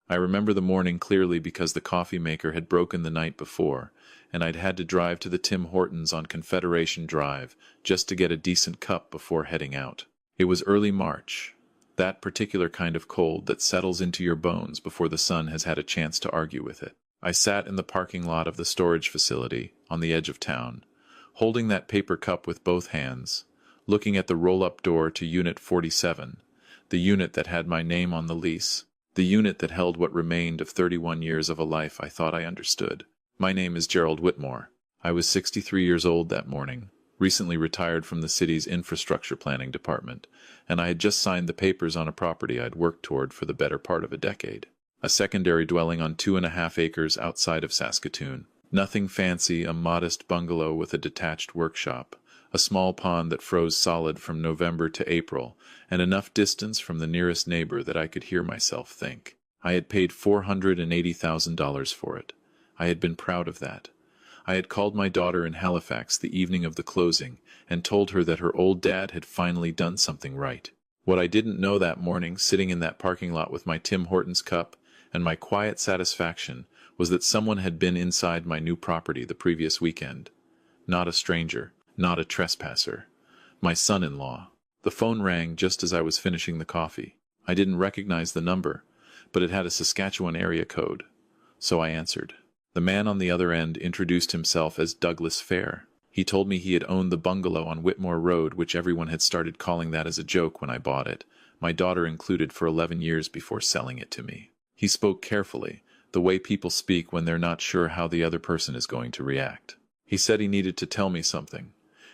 I remember the morning clearly because the coffee maker had broken the night before, and I'd had to drive to the Tim Hortons on Confederation Drive just to get a decent cup before heading out. It was early March, that particular kind of cold that settles into your bones before the sun has had a chance to argue with it. I sat in the parking lot of the storage facility on the edge of town, holding that paper cup with both hands, looking at the roll-up door to Unit 47, the unit that had my name on the lease, the unit that held what remained of 31 years of a life I thought I understood. My name is Gerald Whitmore. I was 63 years old that morning, recently retired from the city's infrastructure planning department, and I had just signed the papers on a property I'd worked toward for the better part of a decade. A secondary dwelling on 2.5 acres outside of Saskatoon. Nothing fancy, a modest bungalow with a detached workshop, a small pond that froze solid from November to April, and enough distance from the nearest neighbor that I could hear myself think. I had paid $480,000 for it. I had been proud of that. I had called my daughter in Halifax the evening of the closing and told her that her old dad had finally done something right. What I didn't know that morning, sitting in that parking lot with my Tim Hortons cup and my quiet satisfaction, was that someone had been inside my new property the previous weekend. Not a stranger, not a trespasser. My son-in-law. The phone rang just as I was finishing the coffee. I didn't recognize the number, but it had a Saskatchewan area code, so I answered. The man on the other end introduced himself as Douglas Fair. He told me he had owned the bungalow on Whitmore Road, which everyone had started calling that as a joke when I bought it, my daughter included, for 11 years before selling it to me. He spoke carefully, the way people speak when they're not sure how the other person is going to react. He said he needed to tell me something,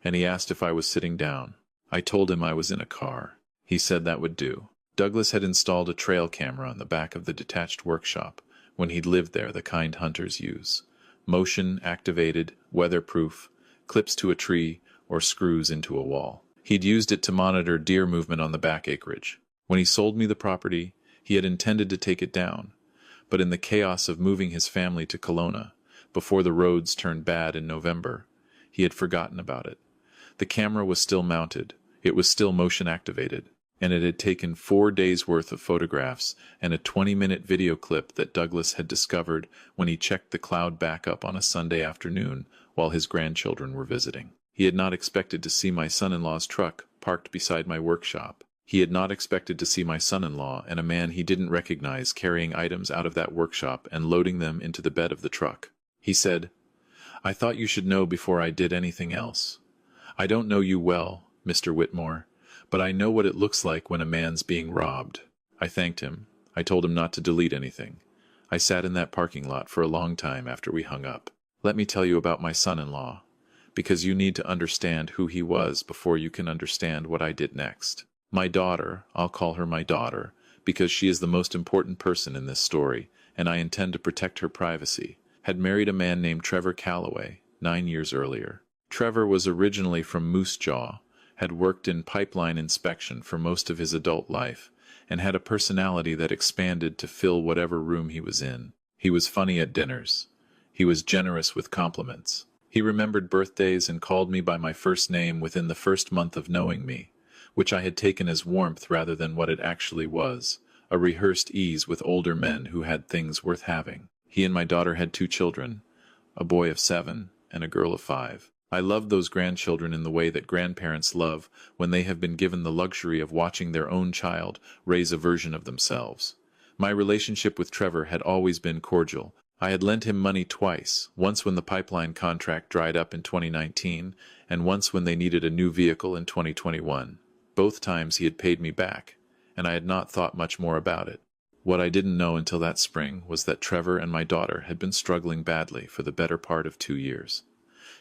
and he asked if I was sitting down. I told him I was in a car. He said that would do. Douglas had installed a trail camera on the back of the detached workshop when he'd lived there, the kind hunters use. Motion-activated, weatherproof, clips to a tree, or screws into a wall. He'd used it to monitor deer movement on the back acreage. When he sold me the property, he had intended to take it down, but in the chaos of moving his family to Kelowna, before the roads turned bad in November, he had forgotten about it. The camera was still mounted, it was still motion-activated, and it had taken 4 days' worth of photographs and a 20-minute video clip that Douglas had discovered when he checked the cloud backup on a Sunday afternoon while his grandchildren were visiting. He had not expected to see my son-in-law's truck parked beside my workshop. He had not expected to see my son-in-law and a man he didn't recognize carrying items out of that workshop and loading them into the bed of the truck. He said, "I thought you should know before I did anything else. I don't know you well, Mr. Whitmore, but I know what it looks like when a man's being robbed." I thanked him. I told him not to delete anything. I sat in that parking lot for a long time after we hung up. Let me tell you about my son-in-law, because you need to understand who he was before you can understand what I did next. My daughter, I'll call her my daughter, because she is the most important person in this story, and I intend to protect her privacy, had married a man named Trevor Calloway 9 years earlier. Trevor was originally from Moose Jaw, had worked in pipeline inspection for most of his adult life, and had a personality that expanded to fill whatever room he was in. He was funny at dinners. He was generous with compliments. He remembered birthdays and called me by my first name within the first month of knowing me, which I had taken as warmth rather than what it actually was, a rehearsed ease with older men who had things worth having. He and my daughter had 2 children, a boy of 7 and a girl of 5. I loved those grandchildren in the way that grandparents love when they have been given the luxury of watching their own child raise a version of themselves. My relationship with Trevor had always been cordial. I had lent him money twice, once when the pipeline contract dried up in 2019, and once when they needed a new vehicle in 2021. Both times he had paid me back, and I had not thought much more about it. What I didn't know until that spring was that Trevor and my daughter had been struggling badly for the better part of 2 years.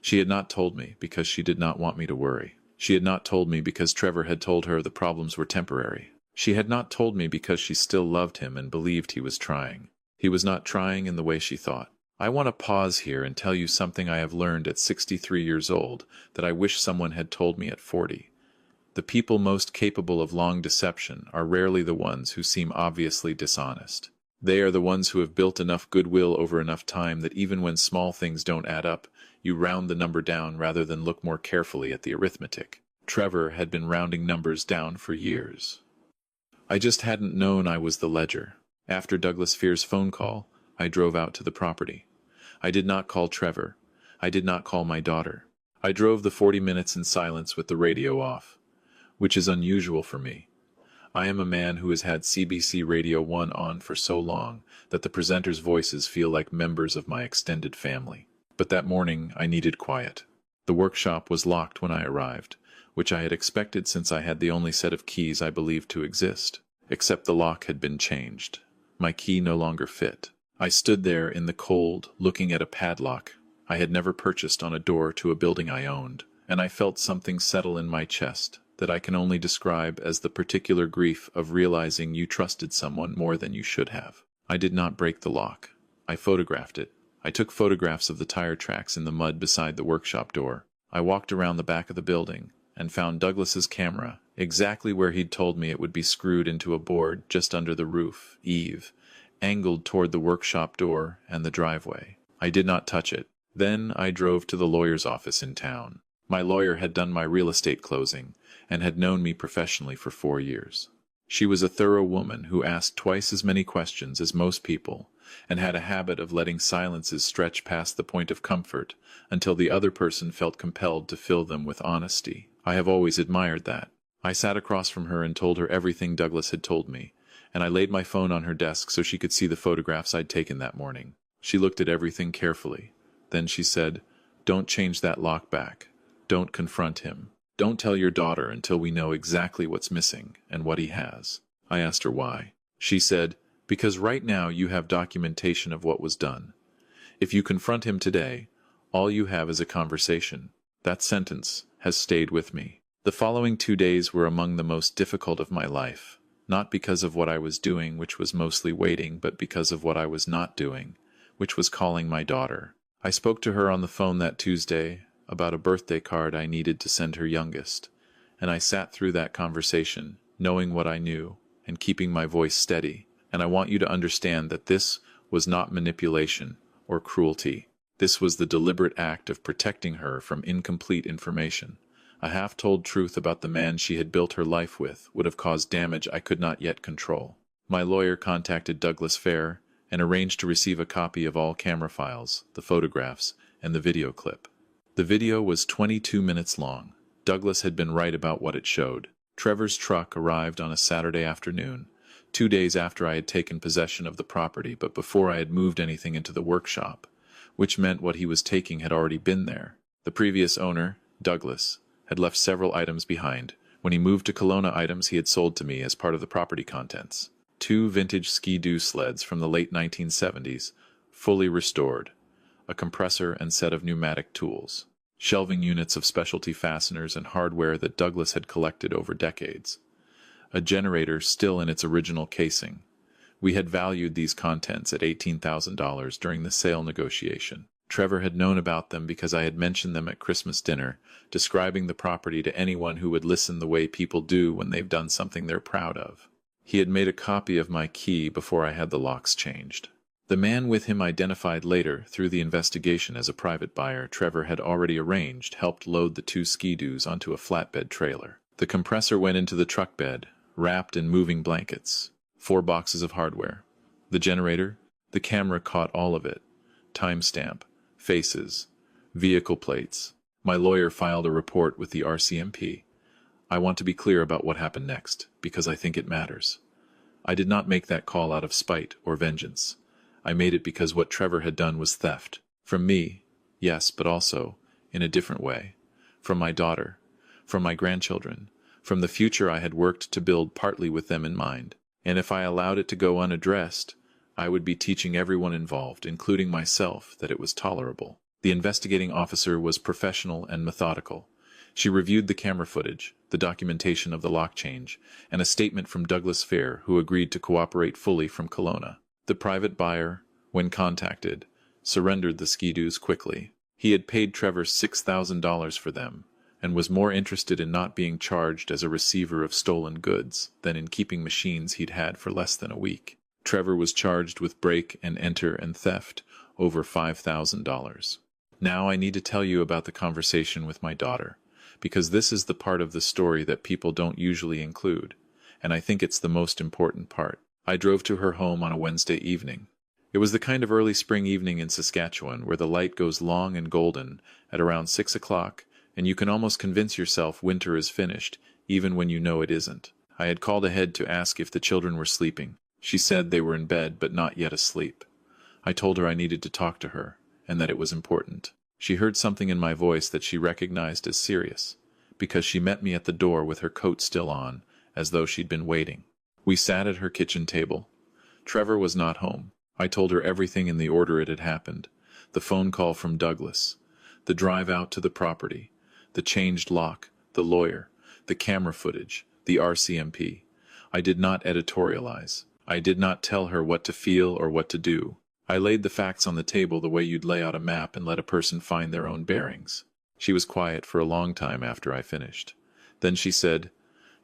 She had not told me because she did not want me to worry. She had not told me because Trevor had told her the problems were temporary. She had not told me because she still loved him and believed he was trying. He was not trying in the way she thought. I want to pause here and tell you something I have learned at 63 years old that I wish someone had told me at 40. The people most capable of long deception are rarely the ones who seem obviously dishonest. They are the ones who have built enough goodwill over enough time that even when small things don't add up, you round the number down rather than look more carefully at the arithmetic. Trevor had been rounding numbers down for years. I just hadn't known I was the ledger. After Douglas Fear's phone call, I drove out to the property. I did not call Trevor. I did not call my daughter. I drove the 40 minutes in silence with the radio off, which is unusual for me. I am a man who has had CBC Radio 1 on for so long that the presenters' voices feel like members of my extended family. But that morning I needed quiet. The workshop was locked when I arrived, which I had expected since I had the only set of keys I believed to exist. Except the lock had been changed. My key no longer fit. I stood there in the cold, looking at a padlock I had never purchased on a door to a building I owned, and I felt something settle in my chest that I can only describe as the particular grief of realizing you trusted someone more than you should have. I did not break the lock. I photographed it. I took photographs of the tire tracks in the mud beside the workshop door. I walked around the back of the building and found Douglas's camera exactly where he'd told me it would be screwed into a board just under the roof eave, angled toward the workshop door and the driveway. I did not touch it. Then I drove to the lawyer's office in town. My lawyer had done my real estate closing and had known me professionally for 4 years. She was a thorough woman who asked twice as many questions as most people and had a habit of letting silences stretch past the point of comfort until the other person felt compelled to fill them with honesty. I have always admired that. I sat across from her and told her everything Douglas had told me, and I laid my phone on her desk so she could see the photographs I'd taken that morning. She looked at everything carefully. Then she said, "Don't change that lock back. Don't confront him. Don't tell your daughter until we know exactly what's missing and what he has." I asked her why. She said, "Because right now you have documentation of what was done. If you confront him today, all you have is a conversation." That sentence has stayed with me. The following 2 days were among the most difficult of my life, not because of what I was doing, which was mostly waiting, but because of what I was not doing, which was calling my daughter. I spoke to her on the phone that Tuesday about a birthday card I needed to send her youngest, and I sat through that conversation, knowing what I knew and keeping my voice steady. And I want you to understand that this was not manipulation or cruelty. This was the deliberate act of protecting her from incomplete information. A half-told truth about the man she had built her life with would have caused damage I could not yet control. My lawyer contacted Douglas Fair and arranged to receive a copy of all camera files, the photographs, and the video clip. The video was 22 minutes long. Douglas had been right about what it showed. Trevor's truck arrived on a Saturday afternoon, 2 days after I had taken possession of the property, but before I had moved anything into the workshop, which meant what he was taking had already been there. The previous owner, Douglas, had left several items behind. When he moved to Kelowna, items he had sold to me as part of the property contents. 2 vintage Ski-Doo sleds from the late 1970s, fully restored, a compressor and set of pneumatic tools, shelving units of specialty fasteners and hardware that Douglas had collected over decades, a generator still in its original casing. We had valued these contents at $18,000 during the sale negotiation. Trevor had known about them because I had mentioned them at Christmas dinner, describing the property to anyone who would listen the way people do when they've done something they're proud of. He had made a copy of my key before I had the locks changed. The man with him, identified later through the investigation as a private buyer Trevor had already arranged, helped load the 2 Ski-Doos onto a flatbed trailer. The compressor went into the truck bed, wrapped in moving blankets. 4 boxes of hardware. The generator, the camera caught all of it. Timestamp, faces, vehicle plates. My lawyer filed a report with the RCMP. I want to be clear about what happened next, because I think it matters. I did not make that call out of spite or vengeance. I made it because what Trevor had done was theft. From me, yes, but also, in a different way. From my daughter, from my grandchildren, from the future I had worked to build partly with them in mind. And if I allowed it to go unaddressed, I would be teaching everyone involved, including myself, that it was tolerable. The investigating officer was professional and methodical. She reviewed the camera footage, the documentation of the lock change, and a statement from Douglas Fair, who agreed to cooperate fully from Kelowna. The private buyer, when contacted, surrendered the Ski-Doos quickly. He had paid Trevor $6,000 for them, and was more interested in not being charged as a receiver of stolen goods than in keeping machines he'd had for less than a week. Trevor was charged with break and enter and theft, over $5,000. Now I need to tell you about the conversation with my daughter, because this is the part of the story that people don't usually include, and I think it's the most important part. I drove to her home on a Wednesday evening. It was the kind of early spring evening in Saskatchewan where the light goes long and golden at around 6 o'clock, and you can almost convince yourself winter is finished, even when you know it isn't. I had called ahead to ask if the children were sleeping. She said they were in bed but not yet asleep. I told her I needed to talk to her, and that it was important. She heard something in my voice that she recognized as serious, because she met me at the door with her coat still on, as though she'd been waiting. We sat at her kitchen table. Trevor was not home. I told her everything in the order it had happened. The phone call from Douglas, the drive out to the property, the changed lock, the lawyer, the camera footage, the RCMP. I did not editorialize. I did not tell her what to feel or what to do. I laid the facts on the table the way you'd lay out a map and let a person find their own bearings. She was quiet for a long time after I finished. Then she said,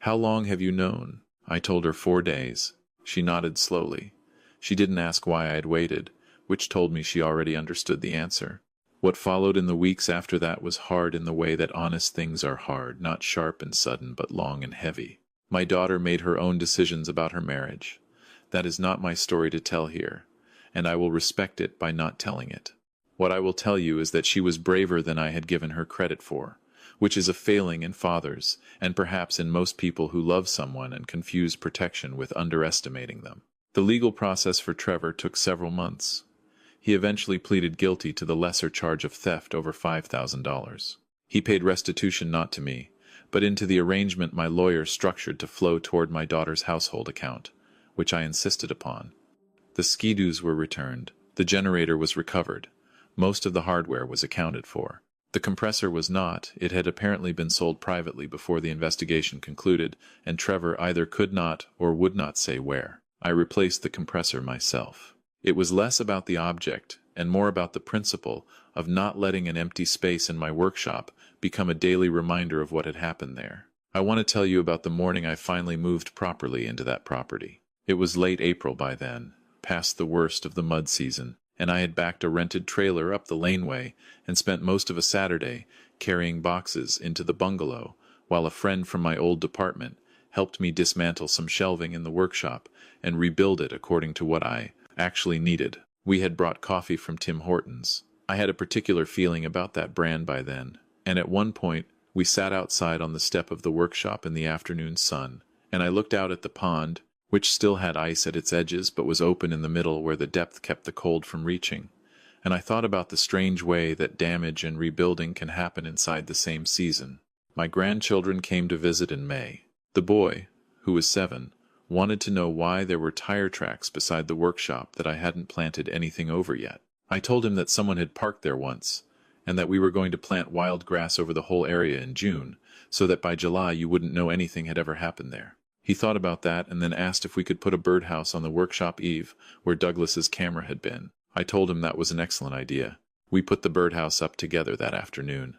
"How long have you known?" I told her 4 days. She nodded slowly. She didn't ask why I had waited, which told me she already understood the answer. What followed in the weeks after that was hard in the way that honest things are hard, not sharp and sudden, but long and heavy. My daughter made her own decisions about her marriage. That is not my story to tell here, and I will respect it by not telling it. What I will tell you is that she was braver than I had given her credit for, which is a failing in fathers, and perhaps in most people who love someone and confuse protection with underestimating them. The legal process for Trevor took several months. He eventually pleaded guilty to the lesser charge of theft over $5,000. He paid restitution not to me, but into the arrangement my lawyer structured to flow toward my daughter's household account, which I insisted upon. The skidoos were returned. The generator was recovered. Most of the hardware was accounted for. The compressor was not. It had apparently been sold privately before the investigation concluded, and Trevor either could not or would not say where. I replaced the compressor myself. It was less about the object and more about the principle of not letting an empty space in my workshop become a daily reminder of what had happened there. I want to tell you about the morning I finally moved properly into that property. It was late April by then, past the worst of the mud season, and I had backed a rented trailer up the laneway and spent most of a Saturday carrying boxes into the bungalow, while a friend from my old department helped me dismantle some shelving in the workshop and rebuild it according to what I actually needed. We had brought coffee from Tim Hortons. I had a particular feeling about that brand by then, and at one point we sat outside on the step of the workshop in the afternoon sun, and I looked out at the pond, which still had ice at its edges but was open in the middle where the depth kept the cold from reaching, and I thought about the strange way that damage and rebuilding can happen inside the same season. My grandchildren came to visit in May. The boy, who was 7, wanted to know why there were tire tracks beside the workshop that I hadn't planted anything over yet. I told him that someone had parked there once, and that we were going to plant wild grass over the whole area in June, so that by July you wouldn't know anything had ever happened there. He thought about that and then asked if we could put a birdhouse on the workshop eave where Douglas's camera had been. I told him that was an excellent idea. We put the birdhouse up together that afternoon.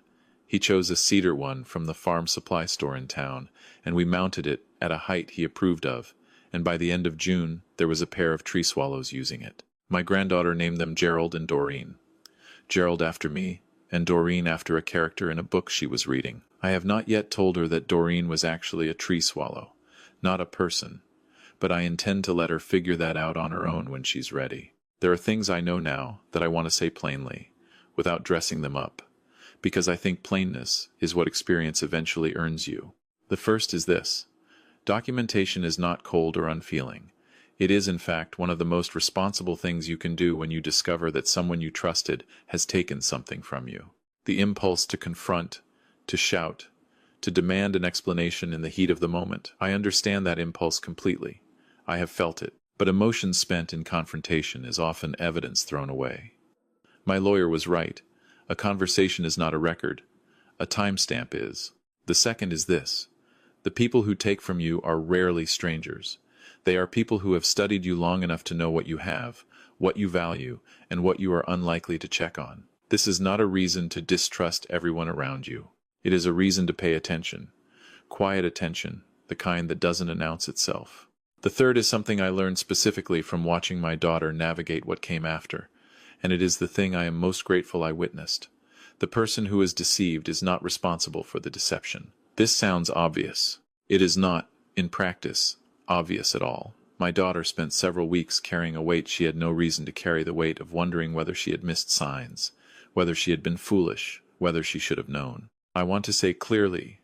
He chose a cedar one from the farm supply store in town, and we mounted it at a height he approved of, and by the end of June there was a pair of tree swallows using it. My granddaughter named them Gerald and Doreen. Gerald after me, and Doreen after a character in a book she was reading. I have not yet told her that Doreen was actually a tree swallow, not a person, but I intend to let her figure that out on her own when she's ready. There are things I know now that I want to say plainly, without dressing them up, because I think plainness is what experience eventually earns you. The first is this: documentation is not cold or unfeeling. It is, in fact, one of the most responsible things you can do when you discover that someone you trusted has taken something from you. The impulse to confront, to shout, to demand an explanation in the heat of the moment. I understand that impulse completely. I have felt it. But emotion spent in confrontation is often evidence thrown away. My lawyer was right. A conversation is not a record. A timestamp is. The second is this: the people who take from you are rarely strangers. They are people who have studied you long enough to know what you have, what you value, and what you are unlikely to check on. This is not a reason to distrust everyone around you. It is a reason to pay attention. Quiet attention, the kind that doesn't announce itself. The third is something I learned specifically from watching my daughter navigate what came after, and it is the thing I am most grateful I witnessed. The person who is deceived is not responsible for the deception. This sounds obvious. It is not, in practice, obvious at all. My daughter spent several weeks carrying a weight she had no reason to carry, the weight of wondering whether she had missed signs, whether she had been foolish, whether she should have known. I want to say clearly,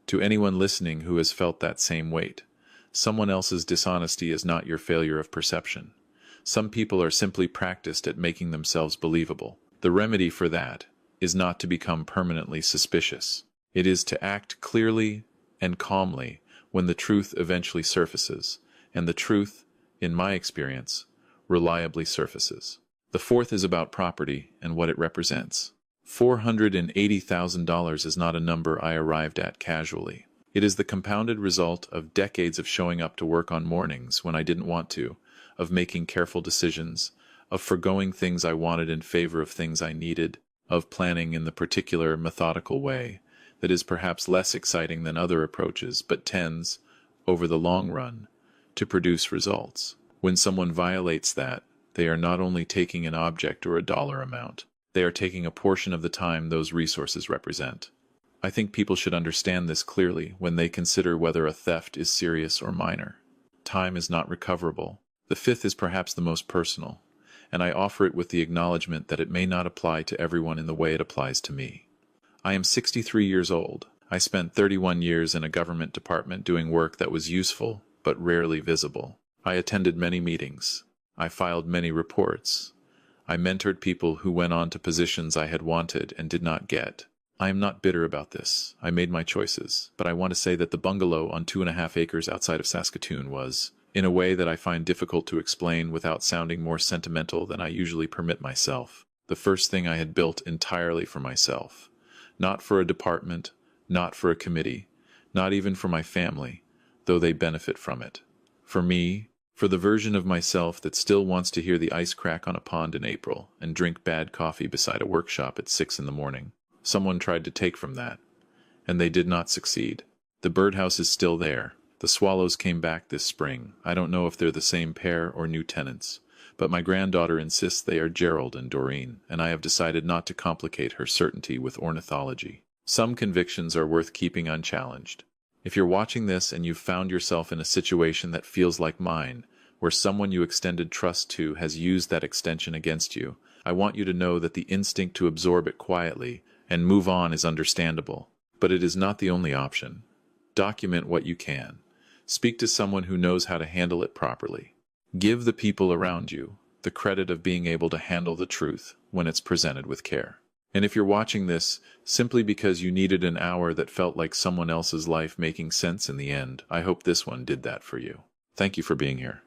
to anyone listening who has felt that same weight, someone else's dishonesty is not your failure of perception. Some people are simply practiced at making themselves believable. The remedy for that is not to become permanently suspicious. It is to act clearly and calmly when the truth eventually surfaces, and the truth, in my experience, reliably surfaces. The fourth is about property and what it represents. $480,000 is not a number I arrived at casually. It is the compounded result of decades of showing up to work on mornings when I didn't want to, of making careful decisions, of forgoing things I wanted in favor of things I needed, of planning in the particular methodical way that is perhaps less exciting than other approaches, but tends, over the long run, to produce results. When someone violates that, they are not only taking an object or a dollar amount, they are taking a portion of the time those resources represent. I think people should understand this clearly when they consider whether a theft is serious or minor. Time is not recoverable. The fifth is perhaps the most personal, and I offer it with the acknowledgement that it may not apply to everyone in the way it applies to me. I am 63 years old. I spent 31 years in a government department doing work that was useful, but rarely visible. I attended many meetings. I filed many reports. I mentored people who went on to positions I had wanted and did not get. I am not bitter about this. I made my choices, but I want to say that the bungalow on 2.5 acres outside of Saskatoon was, in a way that I find difficult to explain without sounding more sentimental than I usually permit myself, the first thing I had built entirely for myself. Not for a department, not for a committee, not even for my family, though they benefit from it. For me, for the version of myself that still wants to hear the ice crack on a pond in April and drink bad coffee beside a workshop at 6 in the morning. Someone tried to take from that, and they did not succeed. The birdhouse is still there. The swallows came back this spring. I don't know if they're the same pair or new tenants, but my granddaughter insists they are Gerald and Doreen, and I have decided not to complicate her certainty with ornithology. Some convictions are worth keeping unchallenged. If you're watching this and you've found yourself in a situation that feels like mine, where someone you extended trust to has used that extension against you, I want you to know that the instinct to absorb it quietly and move on is understandable, but it is not the only option. Document what you can. Speak to someone who knows how to handle it properly. Give the people around you the credit of being able to handle the truth when it's presented with care. And if you're watching this simply because you needed an hour that felt like someone else's life making sense in the end, I hope this one did that for you. Thank you for being here.